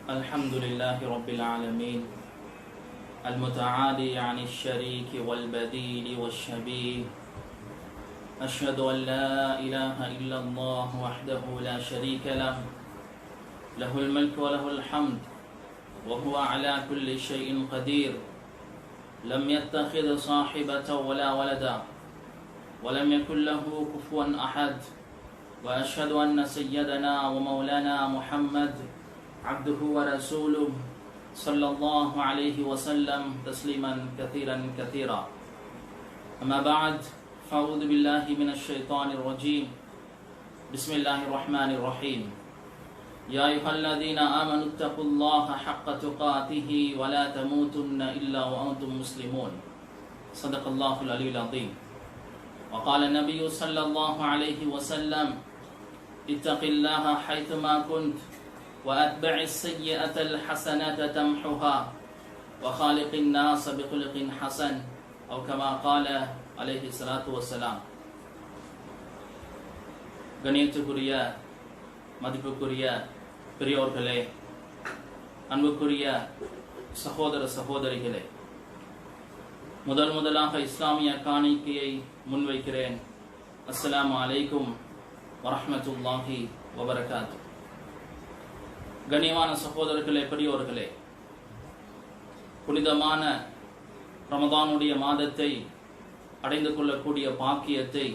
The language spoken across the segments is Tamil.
الحمد لله رب العالمين المتعالي عن الشريك والبديل والشبيه. أشهد أن لا إله إلا الله وحده لا شريك له، له الملك وله الحمد وهو على كل شيء قدير. لم يتخذ صاحبة ولا ولدا ولم يكن له كفوا أحد. وأشهد أن سيدنا ومولانا محمد عبده ورسوله صلى الله عليه وسلم تسليما كثيرا كثيرا. أما بعد، فأعوذ بالله من الشيطان الرجيم. بسم الله الرحمن الرحيم. يا أيها الذين آمنوا اتقوا الله حق تقاته ولا تموتن إلا وأنتم مسلمون. صدق الله العلي العظيم. وقال النبي صلى الله عليه وسلم: اتق الله حيثما كنت وأتبع السيئة الحسنة تمحها وخالق الناس بخلق حسن، أو كما قال عليه الصلاة والسلام. கணியத்துக்குரிய மதிப்புக்குரிய பெரியோர்களே, அன்புக்குரிய சகோதர சகோதரிகளே, முதலாக இஸ்லாமிய காணிக்கையை முன்வைக்கிறேன். அஸ்ஸலாமு அலைக்கும் வரஹ்மத்துல்லாஹி வபரகாத்துஹு. கண்ணியமான சகோதரர்களே, பெரியோர்களே, புனிதமான ரமதானுடைய மாதத்தை அடைந்து கொள்ளக்கூடிய பாக்கியத்தை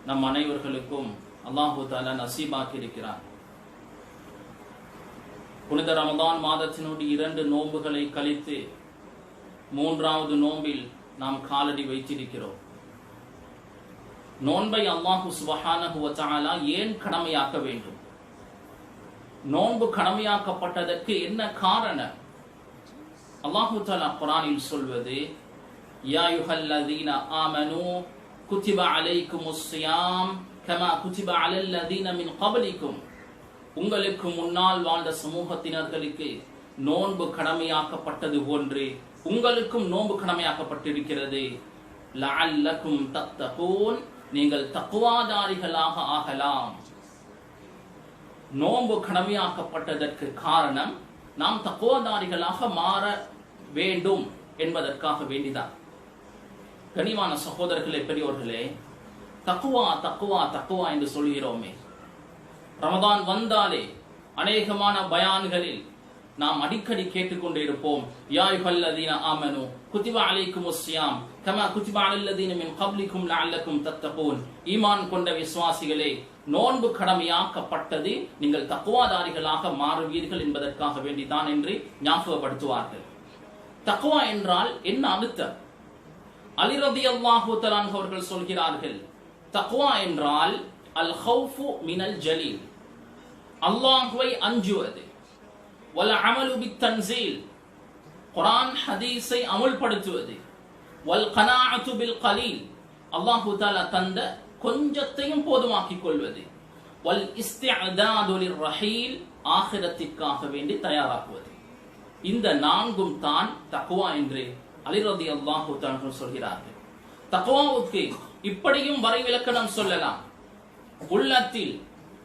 நம் அனைவர்களுக்கும் அல்லாஹு தஆலா நசீபாக்கி இருக்கிறார். புனித ரமதான் மாதத்தினுடைய 2 நோன்புகளை கழித்து 3வது நோன்பில் நாம் காலடி வைத்திருக்கிறோம். நோன்பை அல்லாஹு சுப்ஹானஹு வ தஆலா ஏன் கடமையாக்க வேண்டும்? நோன்பு கடமையாக்கப்பட்டதற்கு என்ன காரணம்? அல்லாஹு தஆலா குர்ஆனில் சொல்வது: யா அய்யுஹல்லதீன ஆமனூ குதிப அலைக்குமுஸ் ஸியாம் கமா குதிப அலல்லதீன மின் கப்லிக்கும். உங்களுக்கு முன்னால் வாழ்ந்த சமூகத்தினர்களுக்கு நோன்பு கடமையாக்கப்பட்டது போன்று உங்களுக்கும் நோன்பு கடமையாக்கப்பட்டிருக்கிறது. லஅல்லக்கும் தத்தகூன், நீங்கள் தக்வாதாரிகளாக ஆகலாம். நோன்பு கடமையாக்கப்பட்டதற்கு காரணம் நாம் தக்வாதாரிகளாக மாற வேண்டும் என்பதற்காக வேண்டிதான். கனிவான சகோதரர்களே, பெரியோர்களே, தக்வா தக்வா தக்வா என்று சொல்கிறோமே, ரமதான் வந்தாலே அநேகமான பயான்களில் நாம் அடிக்கடி கேட்டுக்கொண்டே இருப்போம்: யா அய்யுஹல்லதீன ஆமனூ குதிப அலைக்குமுஸ் ஸியாம் கமா குதிப அலல்லதீன மின் கப்லிக்கும் லஅல்லக்கும் தத்தகூன். ஈமான் கொண்ட விசுவாசிகளே, நோன்பு கடமையாக்கப்பட்டது நீங்கள் தக்வாதாரிகளாக மாறுவீர்கள் என்பதற்காக வேண்டிதான் என்று ஞாபகப்படுத்துவார்கள். தக்வா என்றால் என்ன அர்த்தம்? அலி ரலியல்லாஹு தஆலா அவர்கள் சொல்கிறார்கள், தக்வா என்றால் அல் ஹௌஃபு மினல் ஜலீல், அல்லாஹ்வை அஞ்சுவது, வல் அமலு பித் தன்ஸீல், குர்ஆன் ஹதீஸை அமல்படுத்துவது, வல் கனாஅத்து பில் கலீல், அல்லாஹ் தஆலா தந்த கொஞ்சத்தையும் போதுமாக்கிக் கொள்வது, வல் இஸ்திஅதாது லிர்ரஹீல், ஆகிரத்திற்காக வேண்டி தயாராகுவது. இந்த 4ம் தான் தக்வா என்று அலி ரலியல்லாஹு தஆலா சொல்கிறார்கள். தக்வாவுக்கு இப்படியும் வரைவிலக்கணம் சொல்லலாம். உள்ளத்தில்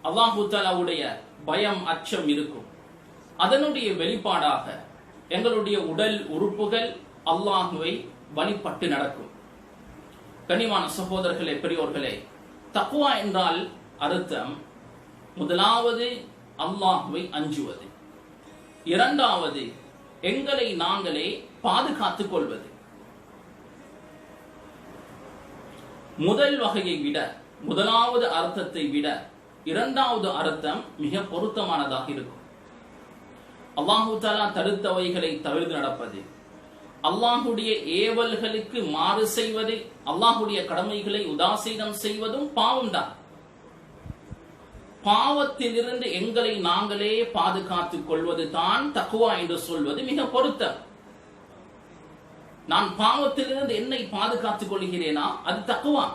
அல்லாஹ் தஆலாவுடைய பயம், அச்சம் இருக்கும். அதனுடைய வெளிப்பாடாக எங்களுடைய உடல் உறுப்புகள் அல்லாஹ்வை வழிபட்டு நடக்கும். கனிவான சகோதரர்களே, பெரியோர்களே, தக்வா என்றால் அர்த்தம் முதலாவது அல்லாஹ்வை அஞ்சுவது, 2வது எங்களை நாங்களே பாதுகாத்துக் கொள்வது. முதல் வகையை விட, முதலாவது அர்த்தத்தை விட 2வது அர்த்தம் மிக பொருத்தமானதாக இருக்கும். அல்லாஹு தஆலா தடுத்தவைகளை தவிர்த்து நடப்பது, அல்லாஹுடைய ஏவல்களுக்கு மாறு செய்வது, அல்லாஹுடைய கடமைகளை உதாசீனம் செய்வதும் பாவம்தான். பாவத்திலிருந்து எங்களை நாங்களே பாதுகாத்துக் கொள்வது தான் தக்வா என்று சொல்வது மிக பொருத்தம். நான் பாவத்திலிருந்து என்னை பாதுகாத்துக் கொள்கிறேனா, அது தக்வா.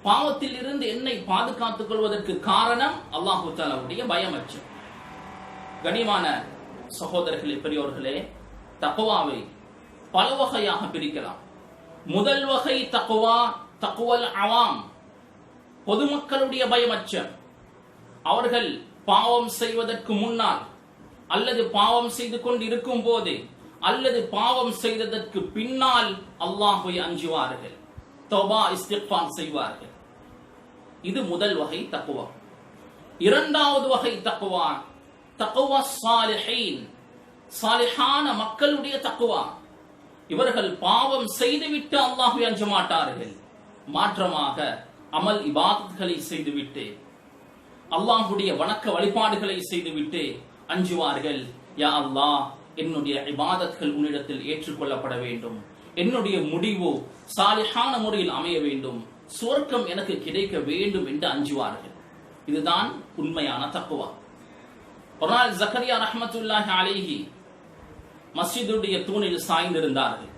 பாவத்திலிருந்து என்னை பாதுகாத்துக் கொள்வதற்கு காரணம் அல்லாஹு தஆலாவுடைய பயமற்றம். கனிவான சகோதரர்களே, பெரியோர்களே, தக்வாவை பல வகையாக பிரிக்கலாம். முதல் வகை தக்வா தக்வல் அவாம், பொதுமக்களுடைய பயமற்றம். அவர்கள் பாவம் செய்வதற்கு முன்னால் அல்லது பாவம் செய்து கொண்டு இருக்கும் போது அல்லது பாவம் செய்ததற்கு பின்னால் அல்லாஹ்வை அஞ்சுவார்கள், தௌபா இஸ்திக்ஃபார் செய்வார்கள். இது முதல் வகை தக்வா. இரண்டாவது வகை தக்வா தக்வா சாலிஹீன், சாலிஹான மக்களுடைய தக்வா. இவர்கள் பாவம் செய்துவிட்டு அல்லாஹ்வை அஞ்ச மாட்டார்கள், மாற்றமாக அமல் இபாதத்களை செய்துவிட்டு அல்லாஹ்வுடைய வணக்க வழிபாடுகளை செய்துவிட்டு அஞ்சுவார்கள். யா அல்லாஹ், என்னுடைய இபாதத்கள் உன்னிடத்தில் ஏற்றுக்கொள்ளப்பட வேண்டும், என்னுடைய முடிவு சாலிஹான முறையில் அமைய வேண்டும், சுவர்க்கம் எனக்கு கிடைக்க வேண்டும் என்று அஞ்சுவார்கள். இதுதான் உண்மையான தக்வா. ஒரு நாள் ஜக்கரியா ரஹ்மத்துல்லாஹி அலைஹி மஸ்ஜிதுடைய தூணில் சாய்ந்திருந்தார்கள்.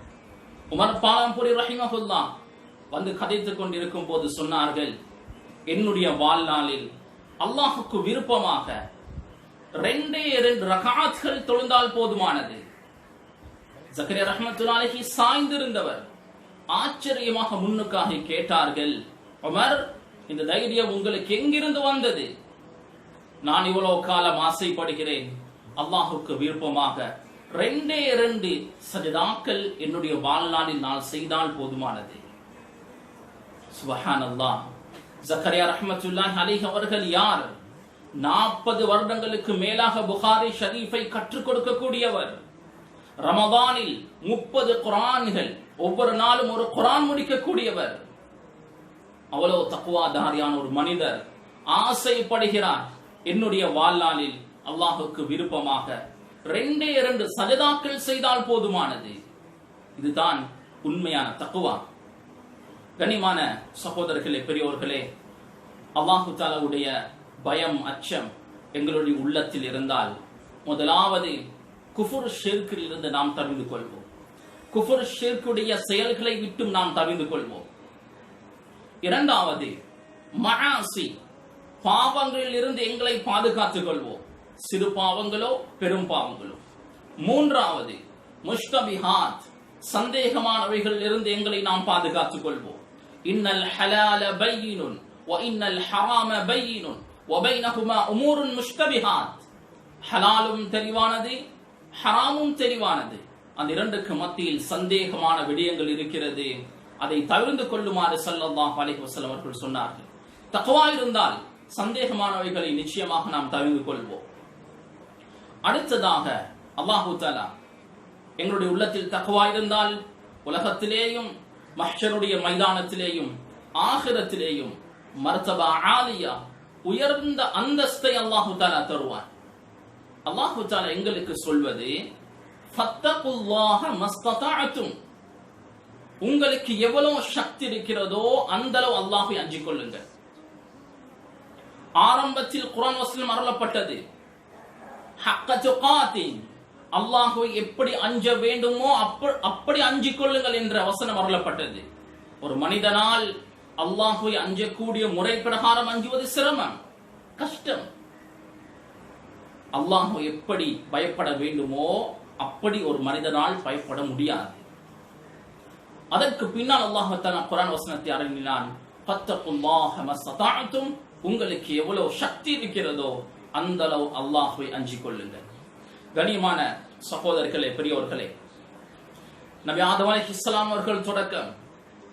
உமர் பாலம்புரி ரஹிமஹுல்லாஹ் வந்து கதைத்துக் கொண்டிருக்கும் போது சொன்னார்கள், என்னுடைய வாழ்நாளில் அல்லாஹுக்கு விருப்பமாக 2 ரகாத்கள் தொழுந்தால் போதுமானது. ஜக்கரியா ரஹ்மத்துல்லாஹி அலைஹி சாய்ந்திருந்தவர் ஆச்சரியமாக முன்னுக்காக கேட்டார்கள், உமர், இந்த தைரியம் உங்களுக்கு எங்கிருந்து வந்தது? நான் இவ்வளவு காலம் ஆசைப்படுகிறேன், அல்லாஹுக்கு விருப்பமாக 2 சஜதாக்கள் என்னுடைய வாழ்நாளில் நான் செய்தால் போதுமானது. சுப்ஹானல்லாஹ். ஜக்கரியா ரஹ்மத்துல்லாஹி அலைஹி அவர்கள் யார்? 40 வருடங்களுக்கு மேலாக புகாரி ஷரீஃபை கற்றுக் கொடுக்கக்கூடியவர். ரமதானில் 30 குர்ஆன்கள், ஒவ்வொரு நாளும் ஒரு குர்ஆன் முடிக்கக்கூடியவர். அவ்வளவு தக்வாதாரியான ஒரு மனிதர் ஆசைப்படுகிறார், என்னுடைய வாழ்நாளில் அல்லாஹுக்கு விருப்பமாக 2 சஜதாக்கள் செய்தால் போதுமானது. இதுதான் உண்மையான தக்வா. கனிமான சகோதரர்களே, பெரியோர்களே, அல்லாஹு தஆலாவுடைய பயம், அச்சம் எங்களுடைய உள்ளத்தில் இருந்தால் முதலாவது குஃபுர் ஷிர்கில் இருந்து நாம் தவிர்ந்து கொள்வோம். குஃபுர் ஷிர்குடைய செயல்களை விட்டு நாம் தவிர்ந்து கொள்வோம். இரண்டாவது மஆசி, பாவங்களில் இருந்து எங்களை பாதுகாத்துக் கொள்வோம், சிறு பாவங்களோ பெரும் பாவங்களோ. மூன்றாவது முஷ்தபிஹாத், சந்தேகமானவைகளில் இருந்து எங்களை நாம் பாதுகாத்துக் கொள்வோம். இன்னல் ஹலால பையினுன் வ இன்னல் ஹராம பையினுன் வ பைனஹுமா உமூருன் முஷ்தபிஹாத். ஹலாலும் தெளிவானது, ஹராமும் தெளிவானது. அந்த இரண்டுக்கு மத்தியில் சந்தேகமான விடயங்கள் இருக்கிறது, அதை தவிர்த்து கொள்ளுமாறு ஸல்லல்லாஹு அலைஹி வஸல்லம் அவர்கள் சொன்னார்கள். தக்வா இருந்தால் சந்தேகமானவைகளை நிச்சயமாக நாம் தவிர்த்து கொள்வோம். அடுத்ததாக அல்லாஹு தஆலா எங்களுடைய உள்ளத்தில் தக்வா இருந்தால் உலகத்திலேயும் மஹ்ஷருடைய மைதானத்திலேயும் ஆகிரத்திலேயும் மர்தபா ஆலியா, உயர்ந்த அந்தஸ்தை அல்லாஹு தஆலா தருவான். அல்லாஹு தஆலா எங்களுக்கு சொல்வது, ஃபத்தகுல்லாஹ மஸ்ததஅதும், உங்களுக்கு எவ்வளவு சக்தி இருக்கிறதோ அந்த அளவு அல்லாஹ்வை அஞ்சிக் கொள்ளுங்கள். ஆரம்பத்தில் குர்ஆன் வசனம் அருளப்பட்டது, ஹக்க துகாத்தி, அல்லாஹ்வை எப்படி அஞ்ச வேண்டுமோ அப்படி அஞ்சிக் கொள்ளுங்கள் என்ற வசனம் அருளப்பட்டது. ஒரு மனிதனால் அல்லாஹ்வை அஞ்சக்கூடிய முறை பிரகாரம் அஞ்சுவது சிரமம், கஷ்டம். அல்லாஹ்வை எப்படி பயப்பட வேண்டுமோ அப்படி ஒரு மனிதனால் பயப்பட முடியாது. அதற்கு பின்னால் அல்லாஹ் தஆலா குர்ஆன் வசனத்தை அருளினான், ஃபத்தகுல்லாஹ மஸ்ததஅதும், உங்களுக்கு எவ்வளவு சக்தி இருக்கிறதோ அந்த அளவு அல்லாஹ்வை அஞ்சிக் கொள்ளுங்கள். கனிமான சகோதரர்களே, பெரியோர்களே, நபி ஆதம் அலைஹிஸ்ஸலாம் அவர்கள் தொடக்கம்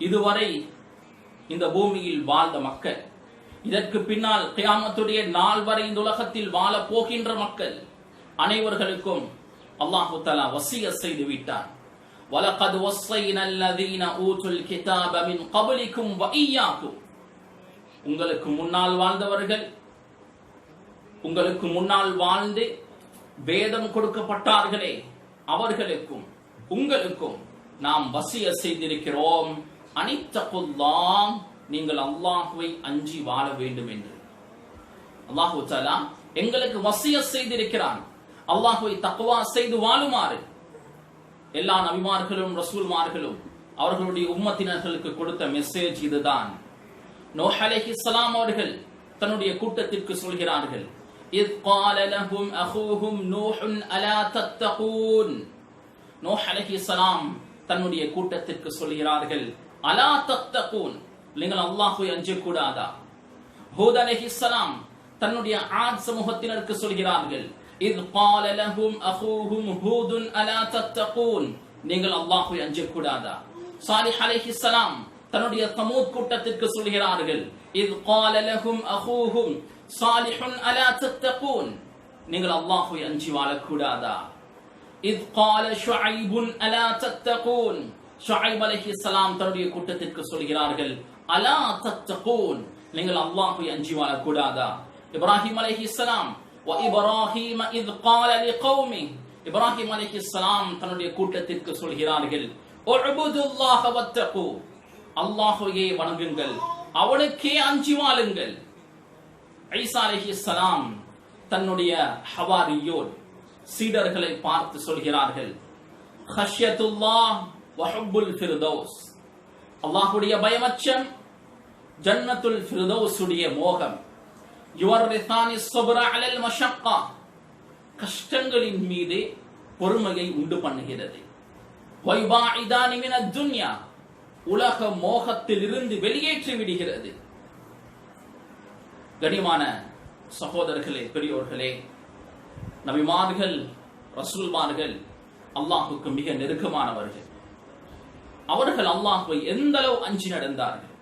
இதுவரை இந்த பூமியில் வாழ்ந்த மக்கள், இதற்கு பின்னால் கியாமத்துடைய நாள் வரை இந்த உலகத்தில் வாழ போகின்ற மக்கள் அனைவர்களுக்கும் அல்லாஹ் தஆலா வசியத் செய்து விட்டார். வலகத் வஸைனா அல்லதீன ஊதுல் கிதாப மின் கப்லிக்கும் வ இய்யாக்கும், உங்களுக்கு முன்னால் வாழ்ந்தவர்கள், உங்களுக்கு முன்னால் வாழ்ந்து வேதம் கொடுக்கப்பட்டார்களே அவர்களுக்கும் உங்களுக்கும் நாம் வசியத் செய்திருக்கிறோம், அனித்தகுல்லாஹ், நீங்கள் அல்லாஹ்வை அஞ்சி வாழ வேண்டும் என்று. அல்லாஹ் தஆலா எங்களுக்கு வசியத் செய்திருக்கிறான், அல்லாஹ்வை தக்வா செய்து வாழுமாறு. எல்லா நபிமார்களும் ரசூல்மார்களும் அவர்களுடைய உம்மத்தினர்களுக்கு கொடுத்த மெசேஜ் இதுதான். நூஹ் அலைஹிஸ்ஸலாம் அவர்கள் தன்னுடைய கூட்டத்திற்கு சொல்கிறார்கள், இத் قال لهم اخوهم نوح الا تتقون. நூஹ் அலைஹிஸ்ஸலாம் தன்னுடைய கூட்டத்திற்கு சொல்கிறார்கள், அலா தத்தகூன், நீங்கள் அல்லாஹ்வை அஞ்சக்கூடாதா? ஹூத் அலைஹிஸ்ஸலாம் தன்னுடைய ஆத் சமூகத்தினருக்கு சொல்கிறார்கள், இத் قال لهم اخوهم هود الا تتقون நீங்கள் அல்லாஹ்வை அஞ்சக்கூடாதா? சாலிஹ் அலைஹிஸ்ஸலாம் தன்னுடைய தமூத் கூட்டத்திற்கு சொல்கிறார்கள், இத் قال لهم اخوهم صالح الا تتقون நீங்கள் அல்லாஹ்வை அஞ்சி வாழக்கூடாதா? இத் قال شعيب الا تتقون ஷுஐப் அலைஹிஸ்ஸலாம் தன்னுடைய கூட்டத்திற்கு சொல்கிறார்கள், அலா தத்தகூன் நீங்கள் அல்லாஹ்வை அஞ்சி வாழக்கூடாதா? இப்ராஹிம் அலைஹிஸ்ஸலாம் வ இப்ராஹீம இத் قال لقومه இப்ராஹிம் அலைஹிஸ்ஸலாம் தன்னுடைய கூட்டத்திற்கு சொல்கிறார்கள், உஅ்புதுல்லாஹ வத்தகு அல்லாஹ்வையே வணங்குங்கள், அவனுக்கே அஞ்சி வாழுங்கள். ஈசா அலைஹிஸ்ஸலாம் தன்னுடைய ஹவாரியோன் சீடர்களை பார்த்து சொல்கிறார்கள், ஹஷ்யத்துல்லாஹ் வ ஹுப்புல் ஃபிர்தௌஸ் அல்லாஹ்வுடைய பயமச்சம், ஜன்னத்துல் ஃபிர்தௌஸுடைய மோகம், யுவர்ரிசானி ஸப்ர அலல் மஷக்கா கஷ்டங்களின் மீது பொறுமையை உண்டு பண்ணுகிறது, வைபாஇதானி மினத் துன்யா உலக மோகத்தில் இருந்து வெளியேற்றி விடுகிறது. கனிமான சகோதரர்களே, பெரியோர்களே, நபிமார்கள் ரசூல்மார்கள் அல்லாஹ்வுக்கு மிக நெருக்கமானவர்கள். அவர்கள் அல்லாஹ்வை எந்த அளவு அஞ்சி நடந்தார்கள்,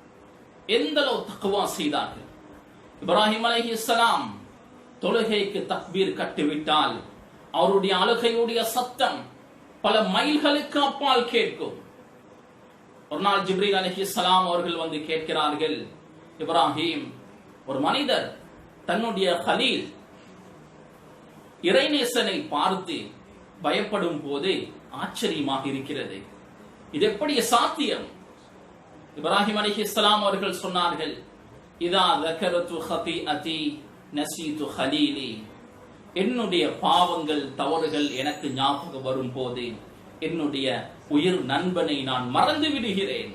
எந்த அளவு தக்வா செய்தார்கள். இப்ராஹிம் அலைஹிஸ்ஸலாம் தொழுகைக்கு தக்பீர் கட்டிவிட்டால் அவருடைய அழுகையுடைய சத்தம் பல மைல்களுக்கு அப்பால் கேட்கும். ஒரு நாள் ஜிப்ரீல் அலைஹிஸ்ஸலாம் அவர்கள் வந்து கேட்கிறார்கள், இப்ராஹிம், ஒரு மனிதர் தன்னுடைய கலீல் இறைநேசனை பார்த்து பயப்படும் போது ஆச்சரியமாக இருக்கிறது, இது எப்படி சாத்தியம்? இப்ராஹிம் அலைஹிஸ்ஸலாம் அவர்கள் சொன்னார்கள், இதா ذكرت خطيئتي نسيت خليلي என்னுடைய பாவங்கள் தவறுகள் எனக்கு ஞாபகம் வரும் போது என்னுடைய உயிர் நண்பனை நான் மறந்து விடுகிறேன்.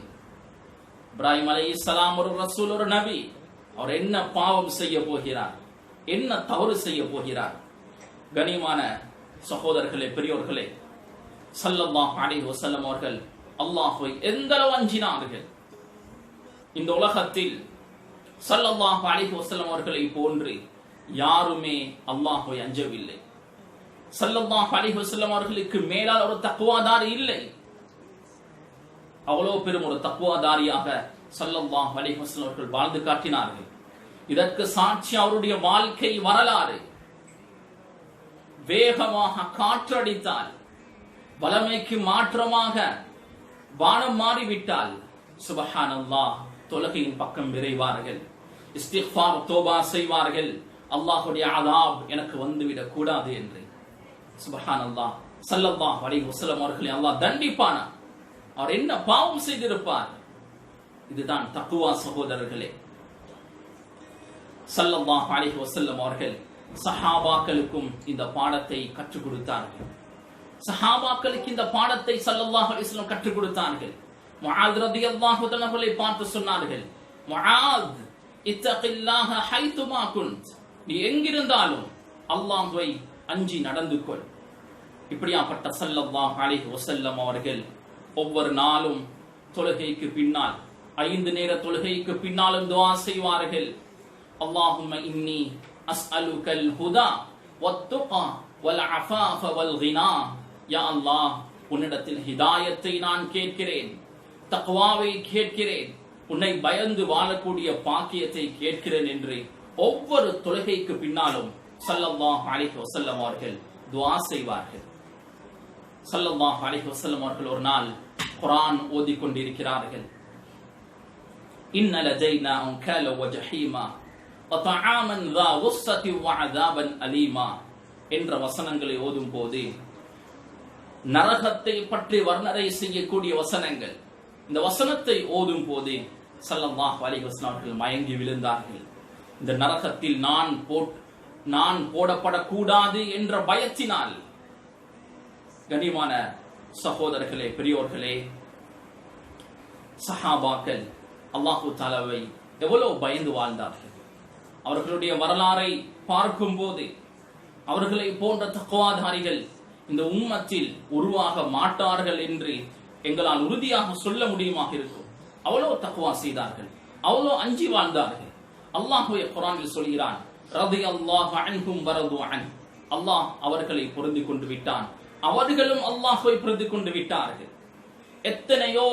இப்ராஹிம் அலைஹிஸ்ஸலாம் ஒரு ரசூல், ஒரு நபி. அவர் என்ன பாவம் செய்ய போகிறார், என்ன தவறு செய்ய போகிறார்? கனிமான சகோதரர்களே, பெரியோர்களே, ஸல்லல்லாஹு அலைஹி வஸல்லம் அவர்கள் அல்லாஹ்வை எந்த அளவு அஞ்சினார்கள். இந்த உலகத்தில் ஸல்லல்லாஹு அலைஹி வஸல்லம் அவர்களை போன்று யாருமே அல்லாஹ்வை அஞ்சவில்லை. ஸல்லல்லாஹு அலைஹி வஸல்லம் அவர்களுக்கு மேலால் ஒரு தக்வாதாரி இல்லை. அவ்வளவு பெரும் ஒரு தக்வாதாரியாக ஸல்லல்லாஹு அலைஹி வஸல்லம் அவர்கள் வாழ்ந்து காட்டினார்கள். இதற்கு சாட்சி அவருடைய வாழ்க்கை வரலாறு. வேகமாக காற்றடித்தால், வலமைக்கு மாற்றமாக வானம் மாறிவிட்டால் சுப்ஹானல்லாஹ் தொழுகையின் பக்கம் விரைவார்கள், இஸ்திக்ஃபார் தௌபா செய்வார்கள், அல்லாஹ்வுடைய அஸாப் எனக்கு வந்துவிடக் கூடாது என்று. சுப்ஹானல்லாஹ், ஸல்லல்லாஹு அலைஹி வஸல்லம் அவர்களை அல்லாஹ் தண்டிப்பானா? அவர் என்ன பாவம் செய்திருப்பார்? இதுதான் தக்வா சகோதரர்களே. ஸல்லல்லாஹு அலைஹி வஸல்லம் அவர்கள் சஹாபாக்களுக்கும் இந்த பாடத்தை கற்றுக் கொடுத்தார்கள். சஹாபாக்களுக்கு இந்த பாடத்தை ஸல்லல்லாஹு அலைஹி வஸல்லம் கற்றுக் கொடுத்தார்கள். முஆத் ரலியல்லாஹு தஆலா அவர்களை பார்த்து சொன்னார்கள், முஆத் இத்தகில்லாஹ ஹைதுமா குன்த், நீ எங்கிருந்தாலும் அல்லாஹ்வை அஞ்சி நடந்து கொள். இப்படியாப்பட்ட ஸல்லல்லாஹு அலைஹி வஸல்லம் அவர்கள் ஒவ்வொரு நாளும் தொழுகைக்கு பின்னால், 5 நேர தொழுகைக்கு பின்னாலும் துஆ செய்வார்கள். அல்லாஹும்ம இன்னி அஸ்அலுகல் ஹுதா வத்துகா வல் அஃபாஃப வல் கினா, யா அல்லாஹ், உன்னிடத்தில் ஹிதாயத்தை நான் கேட்கிறேன், தக்வாவை கேட்கிறேன், உன்னை பயந்து வாழக்கூடிய பாக்கியத்தை கேட்கிறேன் என்று ஒவ்வொரு தொழுகைக்கு பின்னாலும் ஸல்லல்லாஹு அலைஹி வஸல்லம் அவர்கள் துஆ செய்வார்கள். ஸல்லல்லாஹு அலைஹி வஸல்லம் அவர்கள் ஒரு நாள் குர்ஆன் ஓதிக் கொண்டிருக்கிறார்கள். இன்ன லதைனா அன்கால வ ஜஹீமா வ தஆமன் ذا غصة وعذابا அலீமா என்ற வசனங்களை ஓதும் போது நரகத்தை பற்றி வர்ணனை செய்யக்கூடிய வசனங்கள். இந்த வசனத்தை ஓதும் போது ஸல்லல்லாஹு அலைஹி வஸல்லம் அவர்கள் மயங்கி விழுந்தார்கள். இந்த நரகத்தில் நான் போடப்படக்கூடாது என்ற பயத்தினால். கனிமான சகோதரர்களே, பெரியோர்களே, சஹாபாக்கள் அல்லாஹு தஆலாவை எவ்வளவு பயந்து வாழ்ந்தார்கள். அவர்களுடைய வரலாறை பார்க்கும் போது அவர்களை போன்ற தக்வாதாரிகள் இந்த உம்மத்தில் உருவாக மாட்டார்கள் என்று எங்களால் உறுதியாக சொல்ல முடியுமாக இருக்கும். அவ்வளவு தக்வா செய்தார்கள், அவ்வளவு அஞ்சி வாழ்ந்தார்கள். அல்லாஹ் குர்ஆனில் சொல்கிறான், ரலியல்லாஹு அன்ஹும் வரது அன், அல்லாஹ் அவர்களை பொருந்தி கொண்டு விட்டான், அவர்களும் அல்லாஹ்வை பொருந்தி கொண்டு விட்டார்கள். எத்தனையோ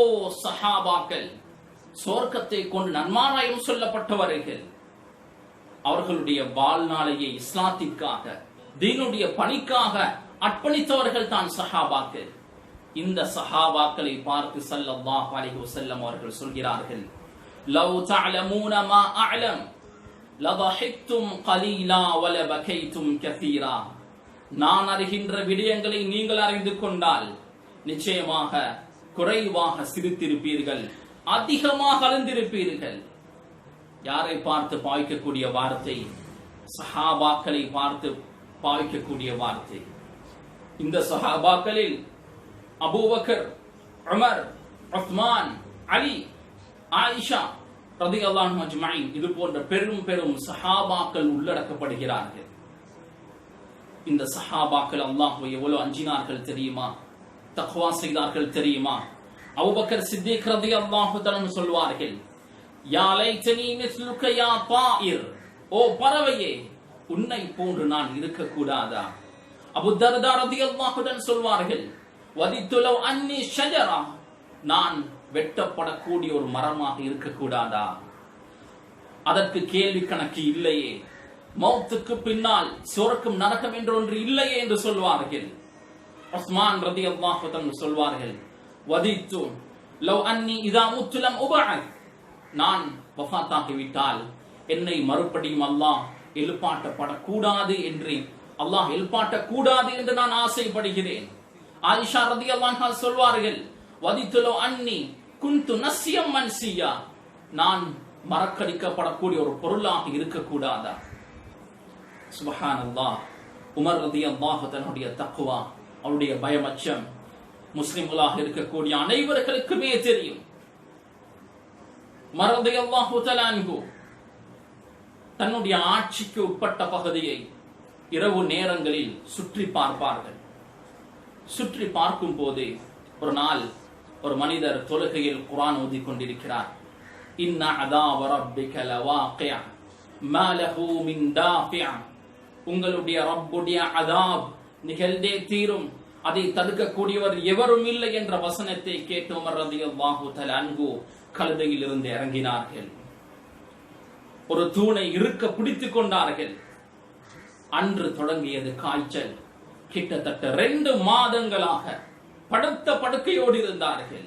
சஹாபாக்கள் சொர்க்கத்தை கொண்டு நன்மாராயம் சொல்லப்பட்டவர்கள், அவர்களுடைய வாழ்நாளையே இஸ்லாத்திற்காக தீனுடைய பணிக்காக அர்ப்பணித்தவர்கள் தான் சஹாபாக்கள். இந்த சஹாபாக்களை பார்த்து ஸல்லல்லாஹு அலைஹி வஸல்லம் அவர்கள் சொல்கிறார்கள், லவ் தஅலமூன மா அஅலம் லதஹிக்தும் கலீலா வலபகைதும் கஸீரா. நான் அறிகின்ற விடயங்களை நீங்கள் அறிந்து கொண்டால் நிச்சயமாக குறைவாக சிரித்திருப்பீர்கள், அதிகமாக அழுந்திருப்பீர்கள். யாரை பார்த்து பாய்க்கக்கூடிய வார்த்தை? சஹாபாக்களை பார்த்து பாய்க்கக்கூடிய வார்த்தை. இந்த சஹாபாக்களில் அபூபக்கர், உமர், உஸ்மான், அலி, ஆயிஷா ரலியல்லாஹு அன்ஹும் அஜ்மஈன் இது போன்ற பெரும் பெரும் சஹாபாக்கள் உள்ளடக்கப்படுகிறார்கள். இந்த சஹாபாக்கள் அல்லாஹ்வை எவ்வளவு அஞ்சினார்கள் தெரியுமா? தக்வா செய்தார்கள் தெரியுமா? அபூபக்கர் சித்திக் ரலியல்லாஹு தஆலா சொல்வார்கள், யா லைதனி மிஸ்லுக யா தாயிர், ஓ பறவையே உன்னை போன்று நான் இருக்க கூடாதா? அபூ தர்தா ரலியல்லாஹு தஆலா சொல்வார்கள், வதித்து லவ் அன்னி ஷஜரா, நான் வெட்டப்படக்கூடிய ஒரு மரமாக இருக்க கூடாதா? அதற்கு கேள்வி கணக்கு இல்லையே, மௌத்துக்கு பின்னால் சொர்க்கம் நரகம் என்று ஒன்று இல்லையே என்று சொல்வார்கள். உஸ்மான் ரலியல்லாஹு தஆலா சொல்வார்கள், வதித்து லவ் அன்னி இதா முத்து லம் உபஅத், நான் வஃபாத்தாகிவிட்டால் என்னை மறுபடியும் அல்லாஹ் எழுப்பாட்டப்படக்கூடாது என்று, அல்லாஹ் எழுப்பாட்டக்கூடாது என்று நான் ஆசைப்படுகிறேன். ஆயிஷா ரலியல்லாஹு அன்ஹா சொல்வார்கள், வதித்து லவ் அன்னி குன்து நஸ்யம் மன்சியா, நான் மறக்கடிக்கப்படக்கூடிய ஒரு பொருளாக இருக்கக்கூடாதா? சுப்ஹானல்லாஹ். உமர் ரலியல்லாஹு தன்னுடைய தக்வா, அவருடைய பயமச்சம் முஸ்லிம்களாக இருக்கக்கூடிய அனைவர்களுக்குமே தெரியும். உமர் ரலியல்லாஹு தஆலா அன்ஹு தன்னுடைய ஆட்சிக்கு உட்பட்ட பகுதியை இரவு நேரங்களில் சுற்றி பார்ப்பார்கள். சுற்றி பார்க்கும் போது ஒரு நாள் ஒரு மனிதர் தொழுகையில் குர்ஆன் ஓதிக் கொண்டிருக்கிறார். இன்ன அதாவ ரப்பிக லவாகிஅ மா லஹு மின் தாஃபிஅ, உங்களுடைய ரப்புடைய அதாப் நிகழ்ந்தே தீரும், அதை தடுக்கக்கூடியவர் எவரும் இல்லை என்ற வசனத்தை கேட்டு உமர் ரலியல்லாஹு தஆலா அன்ஹு கழுதையில் இருந்து இறங்கினார்கள். ஒரு தூணை இறுக்க பிடித்துக் கொண்டார்கள். அன்று தொடங்கியது காய்ச்சல். கிட்டத்தட்ட 2 மாதங்களாக படுத்த படுக்கையோடு இருந்தார்கள்.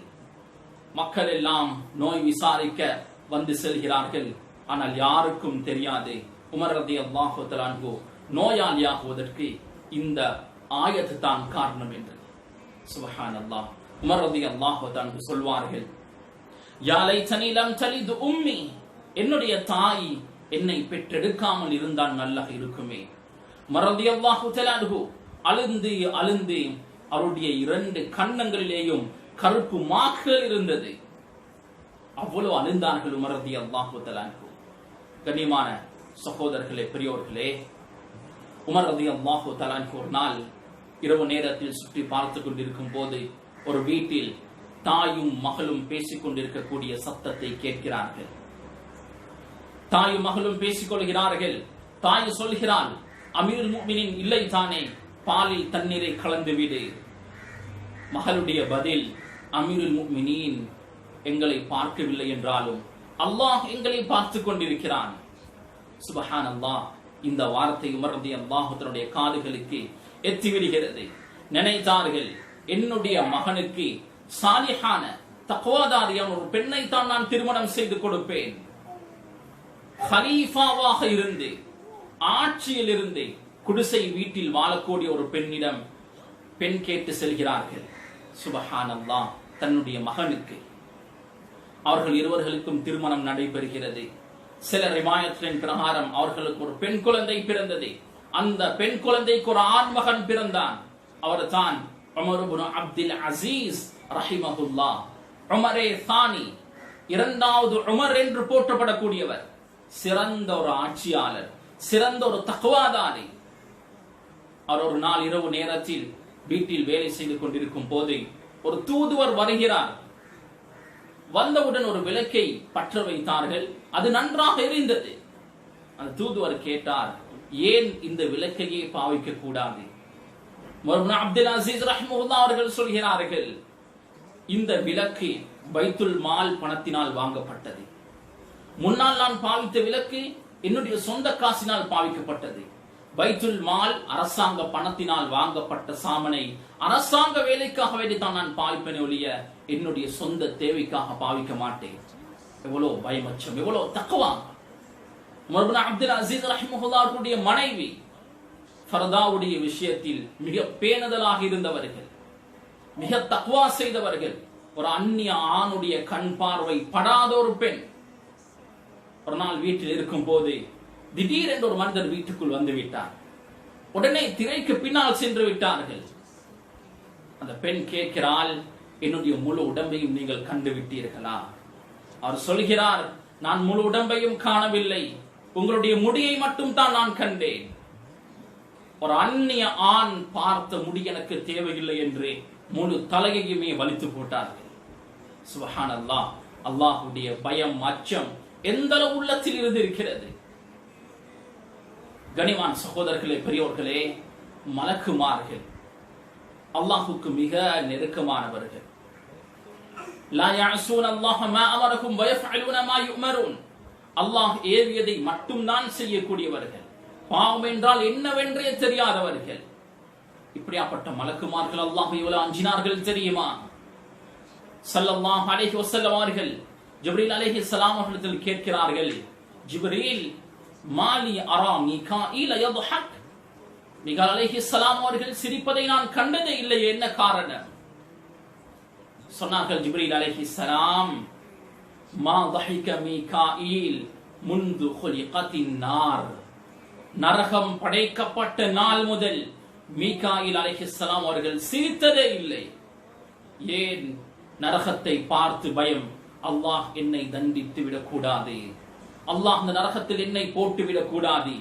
மக்கள் எல்லாம் நோய் விசாரிக்க வந்து செல்கிறார்கள். ஆனால் யாருக்கும் தெரியாது உமர் ரலியல்லாஹு தஆலா அன்ஹு நோயாளியாகுவதற்கு இந்த ஆயத்து தான் காரணம் என்று. சுப்ஹானல்லாஹ். உமர் ரலியல்லாஹு தஆலா அன்ஹு சொல்வார்கள், யா லைதனி லம் தலிது உம்மி, என்னுடைய தாய் என்னை பெற்றெடுக்காமல் இருந்தால் நல்லா இருக்குமே. உமர் ரலியல்லாஹு தஆலா அன்ஹு அழுந்து அழுந்து அவருடைய 2 கன்னங்களிலேயும் கருப்பு மாக்கள் இருந்தது. அவ்வளவு அழுந்தார்கள் உமர் ரலியல்லாஹு தஆலா அன்ஹு. கண்ணியமான சகோதரர்களே, பெரியோர்களே, உமர் ரலியல்லாஹு தஆலா அன்ஹு ஒரு நாள் இரவு நேரத்தில் சுற்றி பார்த்து கொண்டிருக்கும் போது ஒரு வீட்டில் தாயும் மகளும் பேசிக் கொண்டிருக்கக்கூடிய சத்தத்தை கேட்கிறார்கள். தாயும் மகளும் பேசிக் கொள்கிறார்கள். தாய் சொல்கிறாள், அமீருல் முஃமினீன் இல்லை தானே, பாலில் தண்ணீரை கலந்து விடு. மகளுடைய பதில், அமீருல் முஃமினீன் எங்களை பார்க்கவில்லை என்றாலும் அல்லாஹ் எங்களை பார்த்து கொண்டிருக்கிறான். சுப்ஹானல்லாஹ். இந்த வார்த்தை உமர் ரலியல்லாஹு தஆலாவுடைய காதுகளுக்கு எத்திவிடுகிறது. நினைத்தார்கள், என்னுடைய மகனுக்கு சாலிஹான தக்வாதாரியான ஒரு பெண்ணை தான் நான் திருமணம் செய்து கொடுப்பேன். ஹலீஃபாவாக இருந்து ஆட்சியில் இருந்து குடிசை வீட்டில் வாழக்கூடிய ஒரு பெண்ணிடம் பெண் கேட்டு செல்கிறார்கள். சுப்ஹானல்லாஹ். தன்னுடைய மகனுக்கு அவர்கள் இருவர்களுக்கும் திருமணம் நடைபெறுகிறது. சில ரிவாயத்தின் பிரகாரம் அவர்களுக்கு ஒரு பெண் குழந்தை பிறந்தது. அந்த பெண் குழந்தைக்கு ஒரு ஆண் மகன் பிறந்தான். அவர் தான் உமர் இப்னு அப்துல் அசீஸ் ரஹிமஹுல்லாஹ். உமரே சானி, 2வது உமர் என்று போற்றப்படக்கூடியவர். சிறந்த ஒரு ஆட்சியாளர், சிறந்த ஒரு தக்வாதாரி. அவர் ஒரு நாள் இரவு நேரத்தில் வீட்டில் வேலை செய்து கொண்டிருக்கும் போது ஒரு தூதுவர் வருகிறார். வந்தவுடன் ஒரு விளக்கை பற்ற வைத்தார்கள். அது நன்றாக எரிந்தது. அந்த தூதுவர் கேட்டார், ஏன் இந்த விளக்கையே பாவிக்க கூடாது? அப்துல் அசீஸ் ரஹ்மத்துல்லாஹி அவர்கள் சொல்கிறார்கள், இந்த விளக்கு பைத்துல் மால் பணத்தினால் வாங்கப்பட்டது. முன்னால் நான் பாவித்த விளக்கு என்னுடைய சொந்த காசினால் பாவிக்கப்பட்டது. பைத்துல் மால் அரசாங்க பணத்தினால் வாங்கப்பட்ட சாமனை அரசாங்க வேலைக்காக வேண்டித்தான் நான் பாவிப்பேனே ஒழிய என்னுடைய சொந்த தேவைக்காக பாவிக்க மாட்டேன். எவ்வளவு பயமச்சம், எவ்வளவு தக்வா! அப்துல் அசீஸ் ரஹ்மத்துல்லாஹி அவர்களுடைய மனைவி ஃபர்தாவுடைய விஷயத்தில் மிக பேணுதலாக இருந்தவர்கள், மிக தக்வா செய்தவர்கள். ஒரு அந்நிய ஆணுடைய கண் பார்வை படாத ஒரு பெண். ஒரு நாள் வீட்டில் இருக்கும் போது திடீரென்று ஒரு மனிதர் வீட்டுக்குள் வந்து விட்டார். உடனே திரைக்கு பின்னால் சென்று விட்டார்கள். அந்த பெண் கேட்கிறாள், என்னுடைய முழு உடம்பையும் நீங்கள் கண்டு விட்டீர்களா? அவர் சொல்கிறார், நான் முழு உடம்பையும் காணவில்லை, உங்களுடைய முடியை மட்டும் தான் நான் கண்டேன். ஒரு அந்நிய ஆண் பார்த்த முடி எனக்கு தேவையில்லை என்று முழு தலையையுமே வலித்து போட்டார்கள். சுப்ஹானல்லாஹ்! அல்லாஹ்வுடைய பயம், அச்சம் எந்த அளவு உள்ளத்தில் இருந்து இருக்கிறது. கனிவான் சகோதரர்களே, பெரியோர்களே, மலக்குமார்கள் அல்லாஹ்வுக்கு மிக நெருக்கமானவர்கள். லா யஅஸூன அல்லாஹ மா அமரஹும் வ யஃஅலூன மா யு'மரூன். அல்லாஹ் ஏவியதை மட்டும்தான் செய்யக்கூடியவர்கள், பாவம் என்றால் என்னவென்றே தெரியாதவர்கள். இப்படியாப்பட்ட மலக்குமார்கள் அல்லாஹ் எவ்வளவு அஞ்சினார்கள் தெரியுமா? ஸல்லல்லாஹு அலைஹி வஸல்லம் அவர்கள் ஜிப்ரீல் அலைஹிஸ்ஸலாம் அவர்களிடம் கேட்கிறார்கள், ஜிப்ரீல், மாலி அரா மீகாயில் யضحك. மீகாயில் அலைஹிஸ்ஸலாம் அவர்கள் சிரிப்பதை நான் கண்டதே இல்லை, என்ன காரணம்? சொன்னார்கள் ஜிப்ரீல் அலைஹிஸ்ஸலாம், மா ضحك மீகாயில் முந்து خلقத்தின் நார். நரகம் படைக்கப்பட்ட நாள் முதல் மீகாயில் அலைஹிஸ்ஸலாம் அவர்கள் சிரித்ததே இல்லை. ஏன்? நரகத்தை பார்த்து பயம். அல்லாஹ் என்னை தண்டித்து விடக்கூடாது, அல்லாஹ் இந்த நரகத்தில் என்னை போட்டு விடக்கூடாது,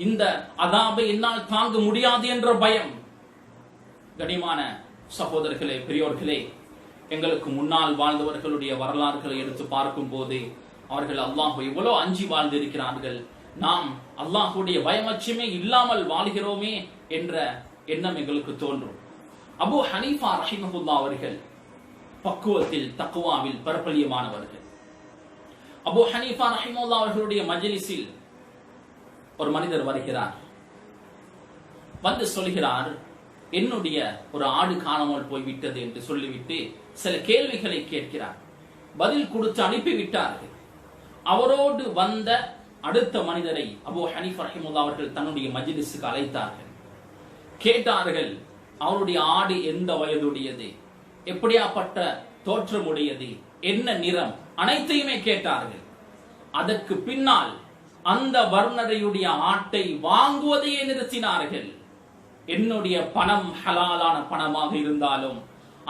இந்த அதாபை என்னால் தாங்க முடியாது என்ற பயம். கனிமான சகோதரர்களே, பெரியோர்களே, எங்களுக்கு முன்னால் வாழ்ந்தவர்களுடைய வரலாறுகளை எடுத்து பார்க்கும் போது அவர்கள் அல்லாஹ் எவ்வளவு அஞ்சி வாழ்ந்திருக்கிறார்கள். நாம் அல்லாஹ்வுடைய பயமச்சமே இல்லாமல் வாழ்கிறோமே என்ற எண்ணம் எங்களுக்கு தோன்றும். அபூ ஹனீஃபா ரஹிமஹுல்லாஹ் அவர்கள் பக்குவத்தில், தக்வாவில் பிரபல்யமானவர்கள். அபூ ஹனீஃபா ரஹிமஹுல்லாஹ் அவர்களுடைய மஜ்லிஸில் ஒரு மனிதர் வருகிறார். வந்து சொல்கிறார், என்னுடைய ஒரு ஆடு காணாமல் போய்விட்டது என்று சொல்லிவிட்டு சில கேள்விகளை கேட்கிறார். பதில் கொடுத்து அனுப்பிவிட்டார்கள். அவரோடு வந்த அடுத்த மனிதரை அபூ ஹனீஃபா ரஹிமஹுல்லாஹ் அவர்கள் தன்னுடைய மஜ்லிஸுக்கு அழைத்தார்கள். கேட்டார்கள், அவருடைய ஆடு எந்த வயதுடையது, எப்படியாப்பட்ட தோற்றமுடையது, என்ன நிறம், அனைத்தையுமே கேட்டார்கள். அதற்கு பின்னால் அந்த வர்ணரையுடைய ஆட்டை வாங்குவதையே நிறுத்தினார்கள். என்னுடைய பணம் ஹலாலான பணமாக இருந்தாலும்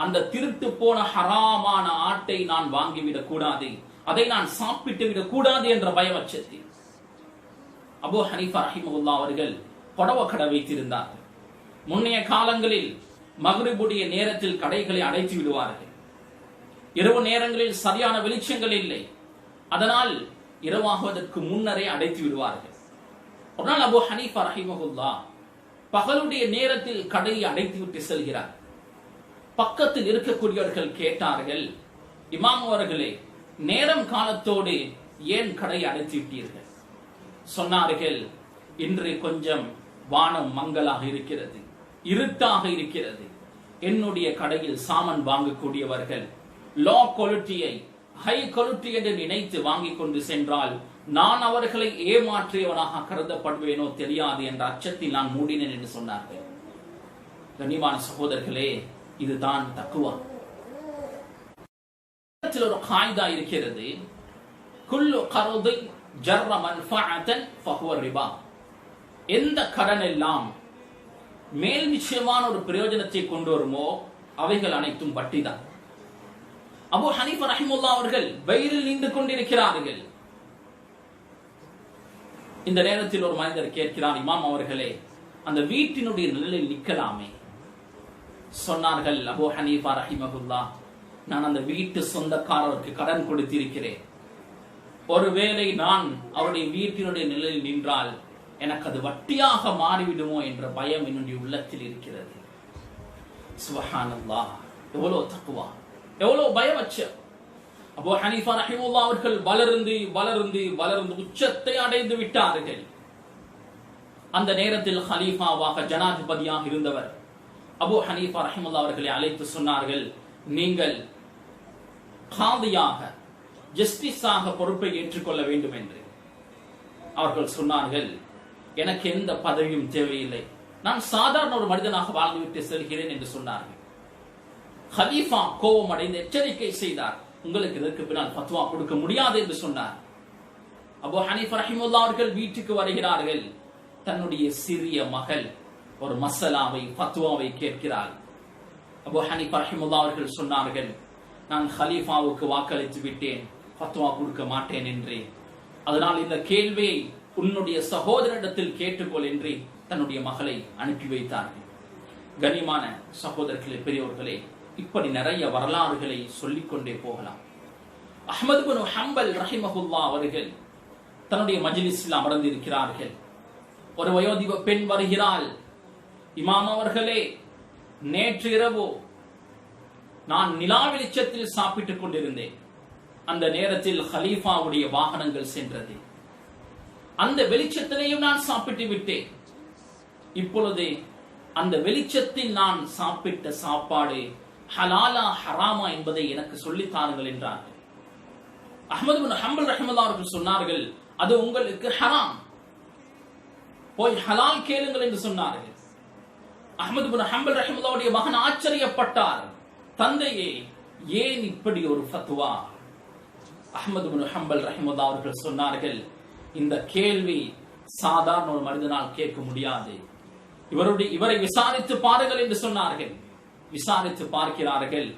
அந்த திருட்டு போன ஹராமான ஆட்டை நான் வாங்கிவிடக் கூடாது, அதை நான் சாப்பிட்டு விடக் கூடாது என்ற பயமச்சத்தில் அபூ ஹனீஃபா ரஹிமஹுல்லாஹ் அவர்கள் புடவை கடை வைத்திருந்தார்கள். முன்னைய காலங்களில் மக்ரிபுடைய நேரத்தில் கடைகளை அடைத்து விடுவார்கள். இரவு நேரங்களில் சரியான வெளிச்சங்கள் இல்லை, அதனால் இரவாகுவதற்கு முன்னரே அடைத்து விடுவார்கள். ஒரு நாள் அபூ ஹனீஃபா ரஹிமஹுல்லாஹ் பகலுடைய நேரத்தில் கடையை அடைத்து விட்டு செல்கிறார். பக்கத்தில் இருக்கக்கூடியவர்கள் கேட்டார்கள், இமாம் அவர்களே, நேரம் காலத்தோடு ஏன் கடையை அடைத்து விட்டீர்கள்? சொன்னார்கள், இன்று கொஞ்சம் வானம் மங்கலாக இருக்கிறது, இருட்டாக இருக்கிறது. என்னுடைய கடையில் சாமன் வாங்கக்கூடியவர்கள் லோ குவாலிட்டியை ஹை குவாலிட்டி என்று நினைத்து வாங்கிக் கொண்டு சென்றால் நான் அவர்களை ஏமாற்றியவனாக கருதப்படுவேனோ தெரியாது என்ற அச்சத்தில் நான் மூடினேன் என்று சொன்னார்கள். கண்ணியமான சகோதரர்களே, இதுதான் தக்வா. ஒரு காய்தா இருக்கிறது, குல்லு கர்தின் ஜர்ர மன்ஃபஅத்தன் ஃபஹுவ ரிபா. எந்த கடன் எல்லாம் மேல் நிச்சயமான ஒரு பிரயோஜனத்தை கொண்டு வருமோ அவைகள் அனைத்தும் வட்டிதான். அபூ ஹனீஃபா ரஹிமஹுல்லாஹ் அவர்கள் வெயிலில் நின்று கொண்டிருக்கிறார்கள். இந்த நேரத்தில் ஒரு மனிதர் கேட்கிறார், இமாம் அவர்களே, அந்த வீட்டினுடைய நிழலில் நிற்கலாமே? சொன்னார்கள் அபூ ஹனீஃபா ரஹிமஹுல்லாஹ், நான் அந்த வீட்டு சொந்தக்காரருக்கு கடன் கொடுத்திருக்கிறேன். ஒருவேளை நான் அவருடைய வீட்டினுடைய நிழலில் நின்றால் எனக்கு அது வட்டியாக மாறிவிடுமோ என்ற பயம் என்னுடைய உள்ளத்தில் இருக்கிறது. சுப்ஹானல்லாஹ், எவ்வளவு தக்வா, எவ்வளவு பயமச்சம். அபூ ஹனீஃபா ரஹிமஹுல்லாஹ் அவர்கள் வளர்ந்து வளர்ந்து வளர்ந்து உச்சத்தை அடைந்து விட்டார்கள். அந்த நேரத்தில் ஹலீஃபாவாக ஜனாதிபதியாக இருந்தவர் அபூ ஹனீஃபா ரஹிமஹுல்லாஹ் அவர்களை அழைத்து சொன்னார்கள், நீங்கள் காதியாக, ஜஸ்டிஸாக பொறுப்பை ஏற்றுக்கொள்ள வேண்டும் என்று. அவர்கள் சொன்னார்கள், எனக்கு எந்த பதவியும் தேவையில்லை, நான் சாதாரண ஒரு மனிதனாக வாழ்ந்துவிட்டு செல்கிறேன் என்று சொன்னார்கள். ஹலீஃபா கோபம் அடைந்து எச்சரிக்கை செய்தார், உங்களுக்கு இதற்கு பின்னால் ஃபத்வா கொடுக்க முடியாது என்று சொன்னார். அபூ ஹனீஃபா ரஹிமஹுல்லாஹ் அவர்கள் வீட்டுக்கு வருகிறார்கள். தன்னுடைய சிறிய மகள் ஒரு மசலாவை, ஃபத்வாவை கேட்கிறார். அபூ ஹனீஃபா ரஹிமஹுல்லாஹ் அவர்கள் சொன்னார்கள், நான் ஹலீஃபாவுக்கு வாக்களித்து விட்டேன், ஃபத்வா கொடுக்க மாட்டேன் என்று. அதனால் இந்த கேள்வியை உன்னுடைய சகோதரிடத்தில் கேட்டுக்கொள் என்று தன்னுடைய மகளை அனுப்பி வைத்தார்கள். கனிமான சகோதரர்களே, பெரியவர்களே, இப்படி நிறைய வரலாறுகளை சொல்லிக்கொண்டே போகலாம். அஹ்மது பின் ஹம்பல் ரஹிமஹுல்லாஹ் அவர்கள் தன்னுடைய மஜ்லிஸில் அமர்ந்திருக்கிறார்கள். ஒரு வயோதிப பெண் வருகிறாள். இமாம் அவர்களே, நேற்று இரவு நான் நிலா வெளிச்சத்தில் சாப்பிட்டுக் கொண்டிருந்தேன். அந்த நேரத்தில் ஹலீஃபாவுடைய வாகனங்கள் சென்றது. அந்த வெளிச்சத்திலேயும் நான் சாப்பிட்டு விட்டேன். இப்பொழுது அந்த வெளிச்சத்தில் நான் சாப்பிட்ட சாப்பாடு ஹலாலா ஹராமா என்பதை எனக்கு சொல்லித்தாருங்கள் என்றார்கள். அஹ்மது பின் ஹம்பல் ரஹிமஹுல்லாஹ் அவர்கள் சொன்னார்கள், அது உங்களுக்கு ஹராம், போய் ஹலால் கேளுங்கள் என்று சொன்னார்கள். அஹ்மது பின் ஹம்பல் ரஹிமஹுல்லாஹ்வுடைய மகன் ஆச்சரியப்பட்டார், தந்தையே, ஏன் இப்படி ஒரு ஃபத்வா? அஹ்மது பின் ஹம்பல் ரஹிமஹுல்லாஹ் அவர்கள் சொன்னார்கள், இந்த கேள்வி சாதாரண ஒரு மனிதனால் கேட்க முடியாது, இவரை விசாரித்து பாருங்கள் என்று சொன்னார்கள். விசாரித்து பார்க்கிறார்கள்.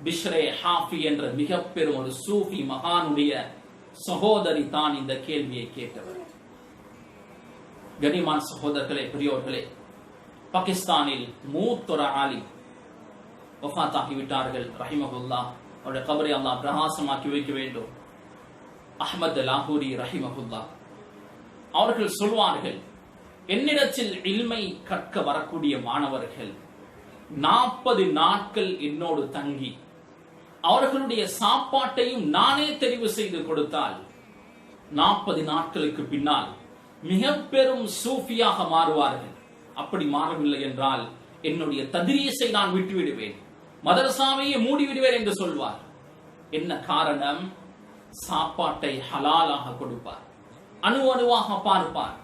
பிஷ்ரே ஹாஃபி என்ற மிக பெரும் ஒரு சூஃபி மகானுடைய சகோதரி தான் இந்த கேள்வியை கேட்டவர். கனிமான் சகோதரர்களே, பெரியோர்களே, பாகிஸ்தானில் மூத்தொரு ஆலிம் வஃபாத்தாகிவிட்டார்கள் ரஹிமஹுல்லாஹ். அவருடைய கபரை அல்லாஹ் பிரகாசமாக்கி வைக்க வேண்டும். அஹ்மத் லாகூரி ரஹிமஹுல்லாஹ் அவர்கள் சொல்வார்கள், என்னிடத்தில் இல்மை கற்க வரக்கூடிய மாணவர்கள் 40 நாட்கள் என்னோடு தங்கி அவர்களுடைய சாப்பாட்டையும் நானே தெரிவு செய்து கொடுத்தால் 40 நாட்களுக்கு பின்னால் மிக பெரும் சூஃபியாக மாறுவார்கள். அப்படி மாறவில்லை என்றால் என்னுடைய தத்ரீஸை நான் விட்டுவிடுவேன், மதரசாவையே மூடிவிடுவேன் என்று சொல்வார். என்ன காரணம்? சாப்பாட்டை ஹலாலாக கொடுப்பார், அணு அணுவாக பார்ப்பார்.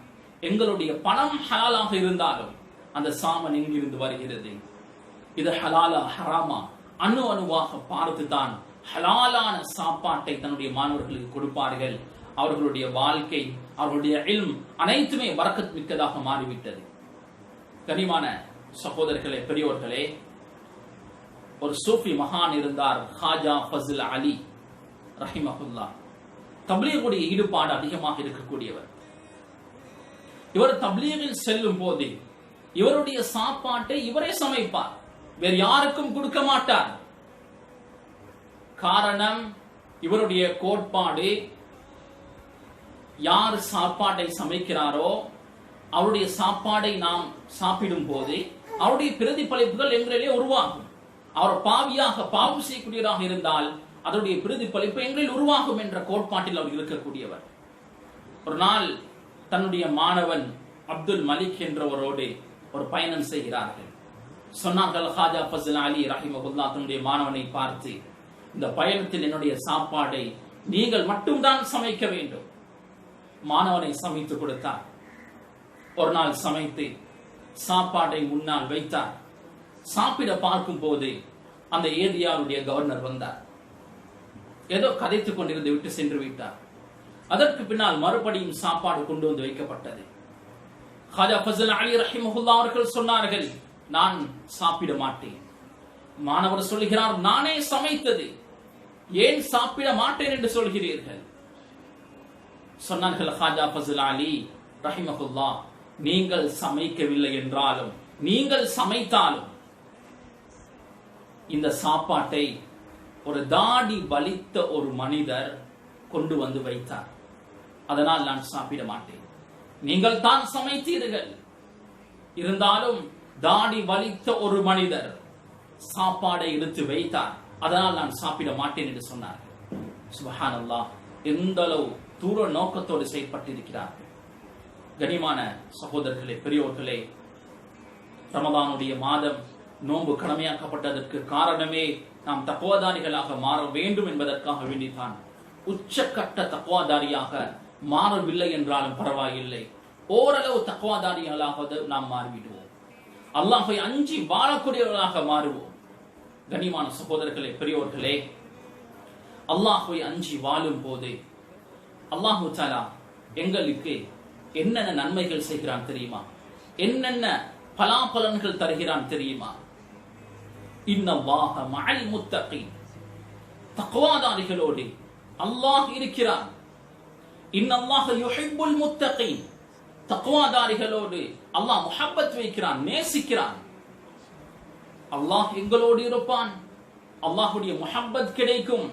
எங்களுடைய பணம் ஹலாலாக இருந்தாலும் அந்த சாமன் எங்கிருந்து வருகிறது, இது ஹலாலா ஹராமா, அணு அணுவாக பார்த்து தான் ஹலாலான சாப்பாட்டை தன்னுடைய மாணவர்களுக்கு கொடுப்பார்கள். அவர்களுடைய வாழ்க்கை, அவர்களுடைய இல்ம் அனைத்துமே பரக்கத் மிக்கதாக மாறிவிட்டது. கனிமான சகோதரர்களே, பெரியோர்களே, ஒரு சூஃபி மகான் இருந்தார், ஹாஜா ஃபஸ்ல் அலி ரஹிமஹுல்லாஹ். தப்லீகுடைய ஈடுபாடு அதிகமாக இருக்கக்கூடியவர். இவர் தப்லீகில் செல்லும் போது இவருடைய சாப்பாட்டை இவரே சமைப்பார், வேறு யாருக்கும் கொடுக்க மாட்டார். காரணம், இவருடைய கோட்பாடு, யார் சாப்பாட்டை சமைக்கிறாரோ அவருடைய சாப்பாடை நாம் சாப்பிடும் போது அவருடைய பிரதிபலிப்புகள் எங்களிலே உருவாகும். அவர் பாவியாக, பாவம் செய்யக்கூடியவராக இருந்தால் அதனுடைய பிரதிபலிப்பு எங்களில் உருவாகும் என்ற கோட்பாட்டில் அவர் இருக்கக்கூடியவர். ஒரு நாள் தன்னுடைய மாணவன் அப்துல் மலிக் என்றவரோடு ஒரு பயணம் செய்கிறார்கள். சொன்னார்கள், ஹாஜா ஃபஸ்ல் அலி ரஹிமஹுல்லாஹ் தன்னுடைய மாணவனை பார்த்து, இந்த பயணத்தில் என்னுடைய சாப்பாடை நீங்கள் மட்டும்தான் சமைக்க வேண்டும். மாணவனை சமைத்து கொடுத்தார். ஒரு நாள் சமைத்து சாப்பாட்டை முன்னால் வைத்தார். சாப்பிட பார்க்கும் போது அந்த ஏரியாவுடைய கவர்னர் வந்தார். ஏதோ கதைத்துக் கொண்டிருந்து விட்டு சென்று விட்டார். அதற்கு பின்னால் மறுபடியும் சாப்பாடு கொண்டு வந்து வைக்கப்பட்டது. ஹாஜா ஃபஸ்ல் அலி ரஹிமஹுல்லாஹ் அவர்கள் சொன்னார்கள், நான் சாப்பிட மாட்டேன். மாணவர் சொல்கிறார், நானே சமைத்தது, ஏன் சாப்பிட மாட்டேன் என்று சொல்கிறீர்கள்? சொன்னார்கள் ஹாஜா ஃபஸ்ல் அலி ரஹிமஹுல்லாஹ், நீங்கள் சமைக்கவில்லை என்றாலும், நீங்கள் சமைத்தாலும் இந்த சாப்பாட்டை ஒரு தாடி வலித்த ஒரு மனிதர் கொண்டு வந்து வைத்தார், அதனால் நான் சாப்பிட மாட்டேன். நீங்கள் தான் சமைத்தீர்கள், இருந்தாலும் தாடி வலித்த ஒரு மனிதர் சாப்பாடை எடுத்து வைத்தார், அதனால் நான் சாப்பிட மாட்டேன் என்று சொன்னார். சுப்ஹானல்லாஹ், எந்த அளவு தூர நோக்கத்தோடு செயல்பட்டிருக்கிறார்கள். கனிமான சகோதரர்களே, பெரியோர்களே, ரமதானுடைய மாதம் நோன்பு கடமையாக்கப்பட்டதற்கு காரணமே நாம் தக்வாதாரிகளாக மாற வேண்டும் என்பதற்காக வேண்டித்தான். உச்சக்கட்ட தக்வாதாரியாக மாறவில்லை என்றாலும் பரவாயில்லை, ஓரளவு தக்வாதாரிகளாக நாம் மாறிவிடுவோம். அல்லாஹ்வை அஞ்சி வாழக்கூடியவர்களாக மாறுவோம். கனிமான சகோதரர்களே, பெரியோர்களே, அல்லாஹ்வை அஞ்சி வாழும் போது அல்லாஹு தஆலா எங்களுக்கு என்னென்ன நன்மைகள் செய்கிறான் தெரியுமா? என்னென்ன பலாபலன்கள் தருகிறான் தெரியுமா? இன்னல்லாஹ மஅல் முத்தகீன், தக்வாதாரிகளோடு அல்லாஹ் இருக்கிறான். இன்னல்லாஹ யுஹிப்புல் முத்தகீன், தக்வாதாரிகளோடு அல்லாஹ் முஹப்பத் வைக்கிறான், நேசிக்கிறான். அல்லாஹ் எங்களோடு இருப்பான், அல்லாஹ்வுடைய முஹப்பத் கிடைக்கும்.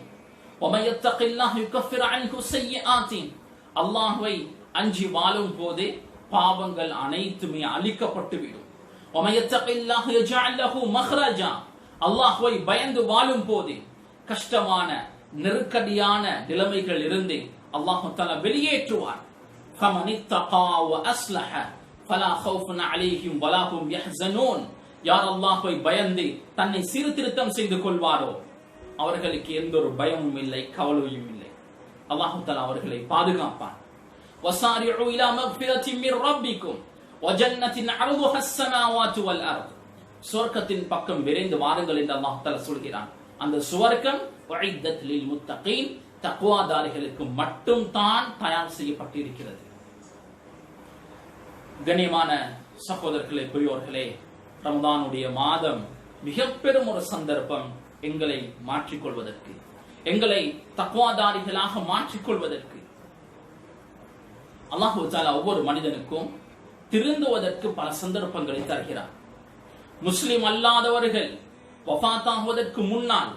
وَمَن يَتَّقِ اللَّهَ يُكَفِّرْ عَنْهُ سَيِّئَاتٍ, அல்லாஹ்வை அஞ்சி வாழும் போது பாவங்கள் அனைத்துமே அழிக்கப்பட்டுவிடும். وَمَن يَتَّقِ اللَّهَ يَجْعَلْ لَهُ مَخْرَجًا, அல்லாஹ்வை பயந்து வாழும் போது கஷ்டமான நெருக்கடியான நிலைமைகள் இருந்து அல்லாஹ் தஆலா வெளியேற்றுவார். فَمَنِ اتَّقَى وَأَصْلَحَ فَلَا خَوْفٌ عَلَيْهِمْ وَلَا هُمْ يَحْزَنُونَ, யார் அல்லாஹ்வை பயந்து தன்னை சீர்திருத்தம் செய்து கொள்வாரோ அவர்களுக்கு எந்த ஒரு பயமும் இல்லை, கவலையும் இல்லை. அல்லாஹ் தஆலா அவர்களை பாதுகாப்பான். وَسَارِعُوا إِلَى مَغْفِرَةٍ مِّن رَّبِّكُمْ وَجَنَّةٍ عَرْضُهَا السَّمَاوَاتُ وَالْأَرْضُ, சொர்க்கத்தின் பக்கம் விரைந்து வாருங்கள் என்று அல்லாஹ் தஆலா சொல்கிறான். அந்த சுவர்க்கம் உஇத்தத் லில் முத்தகீன், தக்வாதாரிகளுக்கு மட்டும் தான் தயார் செய்யப்பட்டிருக்கிறது. கண்ணியமான சகோதரர்களே, பெரியோர்களே, ரமதானுடைய மாதம் மிக பெரும் ஒரு சந்தர்ப்பம் எங்களை மாற்றிக்கொள்வதற்கு, எங்களை தக்வாதாரிகளாக மாற்றிக்கொள்வதற்கு. அல்லாஹ் தஆலா ஒவ்வொரு மனிதனுக்கும் திருந்துவதற்கு பல சந்தர்ப்பங்களை தருகிறார். முஸ்லிம் அல்லாதவர்கள் வஃபாத்தாகுவதற்கு முன்னால்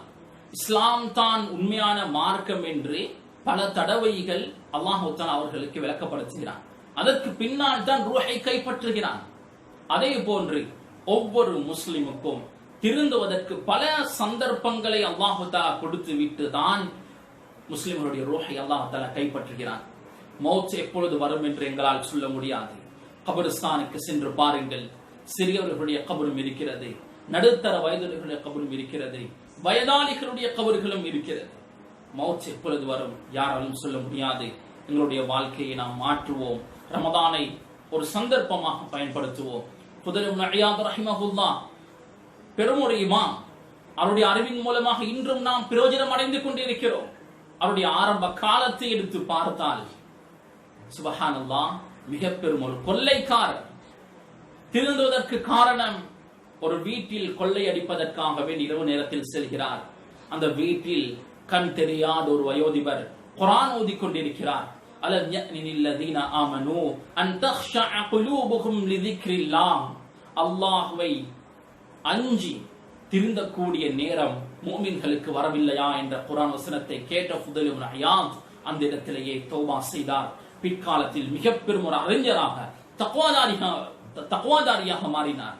இஸ்லாம் தான் உண்மையான மார்க்கம் என்று பல தடவைகள் அல்லாஹ் தஆலா அவர்களுக்கு விளக்கப்படுத்துகிறான். அதற்கு பின்னால் தான் ரூஹை கைப்பற்றுகிறான். அதே போன்று ஒவ்வொரு முஸ்லிமுக்கும் திருந்துவதற்கு பல சந்தர்ப்பங்களை அல்லாஹ் தஆலா கொடுத்து விட்டு தான் முஸ்லிம்களுடைய ரூஹை அல்லாஹ் தஆலா கைப்பற்றுகிறான். மௌத் எப்பொழுது வரும் என்று எங்களால் சொல்ல முடியாது. கபரிஸ்தானுக்கு சென்று பாருங்கள், சிறியவர்களுடைய கபரும் இருக்கிறது, நடுத்தர வயதினர்களுடைய கபரும் இருக்கிறது, வயதாளிகளுடைய கபர்களும் இருக்கிறது. மௌத் எப்பொழுது வரும் யாராலும் சொல்ல முடியாது. எங்களுடைய வாழ்க்கையை நாம் மாற்றுவோம். ரமதானை ஒரு சந்தர்ப்பமாக பயன்படுத்துவோம். ஃபுதைல் இப்னு இயாத் ரஹிமஹுல்லாஹ் பெரும் ஒரு இமாம், அவருடைய அறிவின் மூலமாக இன்றும் நாம் பிரயோஜனம் அடைந்து கொண்டிருக்கிறோம். அவருடைய ஆரம்ப காலத்தை எடுத்து பார்த்தால் சுப்ஹானல்லாஹ், மிக பெரும் ஒரு கொள்ளைக்காரர். திருந்துவதற்கு காரணம், ஒரு வீட்டில் கொள்ளையடிப்பதற்காகவே இரவு நேரத்தில் செல்கிறார். அந்த வீட்டில் கண் தெரியாத ஒரு வயோதிபர் குர்ஆன் ஓதிக் கொண்டிருக்கிறார். அலம் யஅனில்லதீன ஆமனூ அன் தக்ஷஅ குலூபுஹும் லிذிக்ரில்லாஹ், அல்லாஹ்வை அஞ்சி திருந்தக்கூடிய நேரம் முஃமின்களுக்கு வரவில்லையா என்ற குர்ஆன் வசனத்தை கேட்ட ஃபுதைல் இப்னு இயாத் அந்த இடத்திலேயே தௌபா செய்தார். பிற்காலத்தில் மிக பெரும் ஒரு அறிஞராக தக்வாதாரியாக மாறினார்.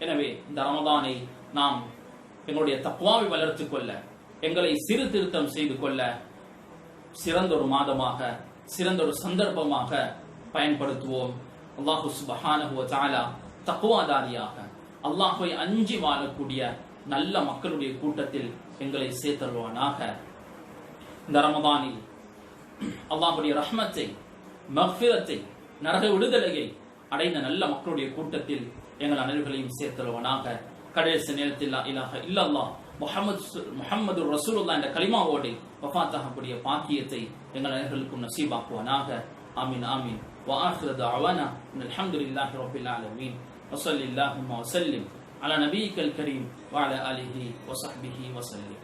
எனவே இந்த ரமதானை நாம் எங்களுடைய தக்வாவை வளர்த்துக் கொள்ள, எங்களை சீர்திருத்தம் செய்து கொள்ள சிறந்த ஒரு மாதமாக, சிறந்த ஒரு சந்தர்ப்பமாக பயன்படுத்துவோம். அல்லாஹ் சுப்ஹானஹு வ தஆலா தக்வாதாரியாக, அல்லாஹ்வை அஞ்சி வாழக்கூடிய நல்ல மக்களுடைய கூட்டத்தில் எங்களை சேர்த்தருள்வானாக. இந்த ரமதானில் அல்லாஹ்வுடைய ரஹ்மத்தை, மக்ஃபிரத்தை, நரக விடுதலையை அடைந்த நல்ல மக்களுடைய கூட்டத்தில் எங்கள் அனைவர்களையும் சேர்த்தருள்வானாக. கடைசி நேரத்தில் லா இலாஹ இல்லல்லாஹ் முஹம்மது ரசூலுல்லாஹ் என்ற கலிமாவோடு வஃபாத்தாகக்கூடிய பாக்கியத்தை எங்கள் அனைவர்களுக்கும் நசீபாக்குவானாக. ஆமீன் ஆமீன். وآخر دعوانا أن الحمد لله رب العالمين وصلى اللهم وسلم على نبيك الكريم وعلى آله وصحبه وسلم.